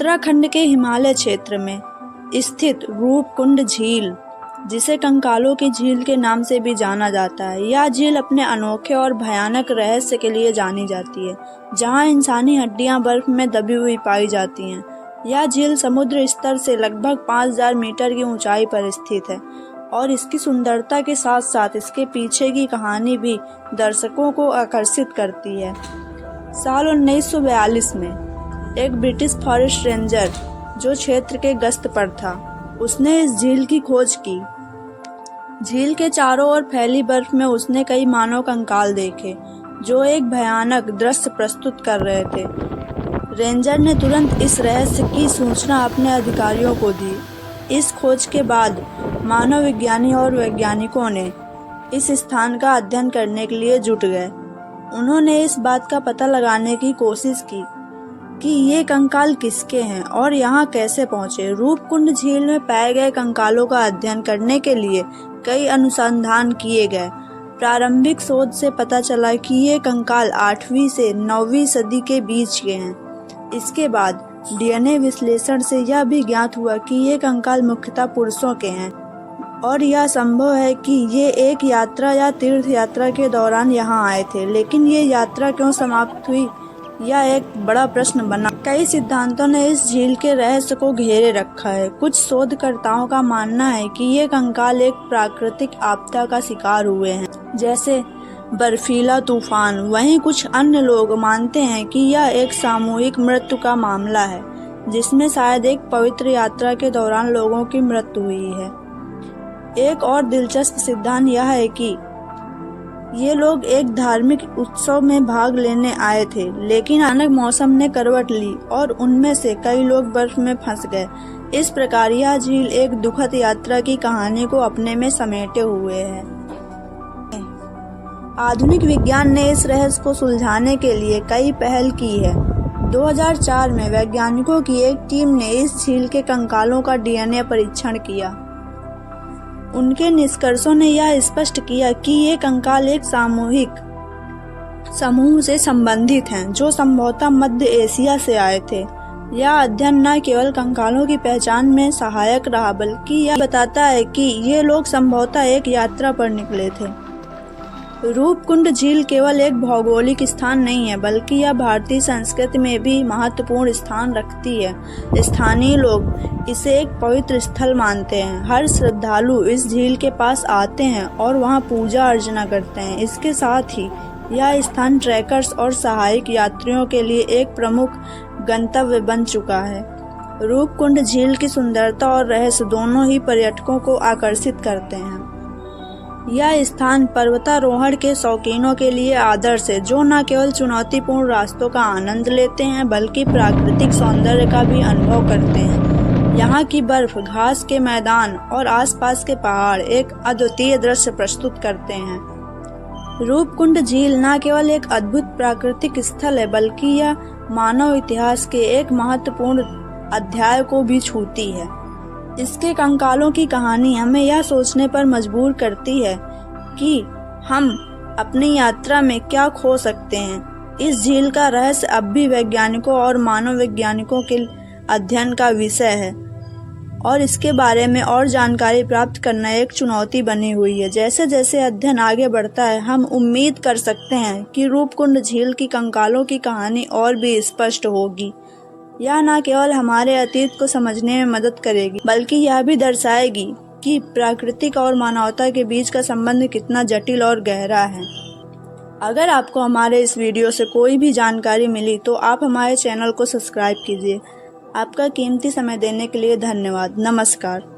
उत्तराखंड के हिमालय क्षेत्र में स्थित रूपकुंड झील, जिसे कंकालों की झील के नाम से भी जाना जाता है, यह झील अपने अनोखे और भयानक रहस्य के लिए जानी जाती है, जहां इंसानी हड्डियां बर्फ में दबी हुई पाई जाती हैं। यह झील समुद्र स्तर से लगभग 5000 मीटर की ऊंचाई पर स्थित है और इसकी सुंदरता के साथ साथ इसके पीछे की कहानी भी दर्शकों को आकर्षित करती है। साल 1942 में एक ब्रिटिश फॉरेस्ट रेंजर जो क्षेत्र के गश्त पर था, उसने इस झील की खोज की। झील के चारों ओर फैली बर्फ में उसने कई मानव कंकाल देखे जो एक भयानक दृश्य प्रस्तुत कर रहे थे। रेंजर ने तुरंत इस रहस्य की सूचना अपने अधिकारियों को दी। इस खोज के बाद मानव विज्ञानी और वैज्ञानिकों ने इस स्थान का अध्ययन करने के लिए जुट गए। उन्होंने इस बात का पता लगाने की कोशिश की कि ये कंकाल किसके हैं और यहाँ कैसे पहुँचे। रूपकुंड झील में पाए गए कंकालों का अध्ययन करने के लिए कई अनुसंधान किए गए। प्रारंभिक शोध से पता चला कि ये कंकाल 8वीं से 9वीं सदी के बीच के हैं। इसके बाद डीएनए विश्लेषण से यह भी ज्ञात हुआ कि ये कंकाल मुख्यतः पुरुषों के हैं और यह संभव है कि ये एक यात्रा या तीर्थ यात्रा के दौरान यहाँ आए थे। लेकिन ये यात्रा क्यों समाप्त हुई, यह एक बड़ा प्रश्न बना। कई सिद्धांतों ने इस झील के रहस्य को घेरे रखा है। कुछ शोधकर्ताओं का मानना है कि ये कंकाल एक प्राकृतिक आपदा का शिकार हुए हैं, जैसे बर्फीला तूफान। वहीं कुछ अन्य लोग मानते हैं कि यह एक सामूहिक मृत्यु का मामला है, जिसमें शायद एक पवित्र यात्रा के दौरान लोगों की मृत्यु हुई है। एक और दिलचस्प सिद्धांत यह है कि ये लोग एक धार्मिक उत्सव में भाग लेने आए थे, लेकिन अचानक मौसम ने करवट ली और उनमें से कई लोग बर्फ में फंस गए। इस प्रकार यह झील एक दुखद यात्रा की कहानी को अपने में समेटे हुए है। आधुनिक विज्ञान ने इस रहस्य को सुलझाने के लिए कई पहल की है। 2004 में वैज्ञानिकों की एक टीम ने इस झील के कंकालों का डीएनए परीक्षण किया। उनके निष्कर्षों ने यह स्पष्ट किया कि ये कंकाल एक सामूहिक समूह से संबंधित हैं, जो संभवतः मध्य एशिया से आए थे। यह अध्ययन न केवल कंकालों की पहचान में सहायक रहा, बल्कि यह बताता है कि ये लोग संभवतः एक यात्रा पर निकले थे। रूपकुंड झील केवल एक भौगोलिक स्थान नहीं है, बल्कि यह भारतीय संस्कृति में भी महत्वपूर्ण स्थान रखती है। स्थानीय लोग इसे एक पवित्र स्थल मानते हैं। हर श्रद्धालु इस झील के पास आते हैं और वहां पूजा अर्चना करते हैं। इसके साथ ही यह स्थान ट्रैकर्स और सहायक यात्रियों के लिए एक प्रमुख गंतव्य बन चुका है। रूपकुंड झील की सुंदरता और रहस्य दोनों ही पर्यटकों को आकर्षित करते हैं। यह स्थान पर्वतारोहण के शौकीनों के लिए आदर्श है, जो न केवल चुनौतीपूर्ण रास्तों का आनंद लेते हैं, बल्कि प्राकृतिक सौंदर्य का भी अनुभव करते हैं। यहाँ की बर्फ, घास के मैदान और आसपास के पहाड़ एक अद्वितीय दृश्य प्रस्तुत करते हैं। रूपकुंड झील न केवल एक अद्भुत प्राकृतिक स्थल है, बल्कि यह मानव इतिहास के एक महत्वपूर्ण अध्याय को भी छूती है। इसके कंकालों की कहानी हमें यह सोचने पर मजबूर करती है कि हम अपनी यात्रा में क्या खो सकते हैं। इस झील का रहस्य अब भी वैज्ञानिकों और मानव वैज्ञानिकों के अध्ययन का विषय है और इसके बारे में और जानकारी प्राप्त करना एक चुनौती बनी हुई है। जैसे जैसे अध्ययन आगे बढ़ता है, हम उम्मीद कर सकते हैं कि रूपकुंड झील की कंकालों की कहानी और भी स्पष्ट होगी। यह न केवल हमारे अतीत को समझने में मदद करेगी, बल्कि यह भी दर्शाएगी कि प्राकृतिक और मानवता के बीच का संबंध कितना जटिल और गहरा है। अगर आपको हमारे इस वीडियो से कोई भी जानकारी मिली तो आप हमारे चैनल को सब्सक्राइब कीजिए। आपका कीमती समय देने के लिए धन्यवाद। नमस्कार।